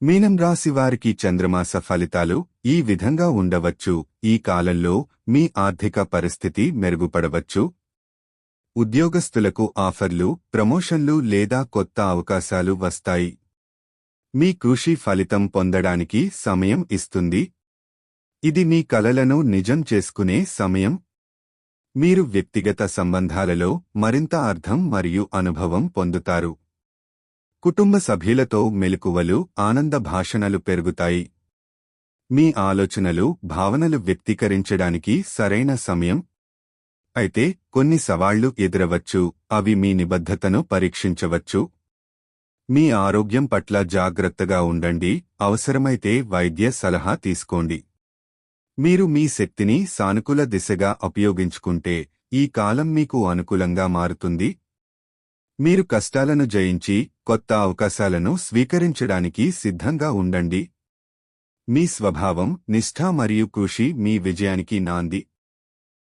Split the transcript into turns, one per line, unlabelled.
మీనం రాశి వారికి చంద్రమాస ఫలితాలు ఈ విధంగా ఉండవచ్చు. ఈ కాలంలో మీ ఆర్థిక పరిస్థితి మెరుగుపడవచ్చు. ఉద్యోగస్తులకు ఆఫర్లు, ప్రమోషన్లు లేదా కొత్త అవకాశాలు వస్తాయి. మీ కృషి ఫలితం పొందడానికి సమయం ఇస్తుంది. ఇది మీ కలలను నిజం చేసుకునే సమయం. మీరు వ్యక్తిగత సంబంధాలలో మరింత అర్థం మరియు అనుభవం పొందుతారు. కుటుంబ సభ్యులతో మెలకువలు, ఆనంద భాషణలు పెరుగుతాయి. మీ ఆలోచనలు, భావనలు వ్యక్తీకరించడానికి సరైన సమయం. అయితే కొన్ని సవాళ్లు ఎదురవచ్చు, అవి మీ నిబద్ధతను పరీక్షించవచ్చు. మీ ఆరోగ్యం పట్ల జాగ్రత్తగా ఉండండి, అవసరమైతే వైద్య సలహా తీసుకోండి. మీరు మీ శక్తిని సానుకూల దిశగా ఉపయోగించుకుంటే ఈ కాలం మీకు అనుకూలంగా మారుతుంది. మీరు కష్టాలను జయించి కొత్త అవకాశాలను స్వీకరించడానికి సిద్ధంగా ఉండండి. మీ స్వభావం, నిష్ఠ మరియు కృషి మీ విజయానికి నాంది.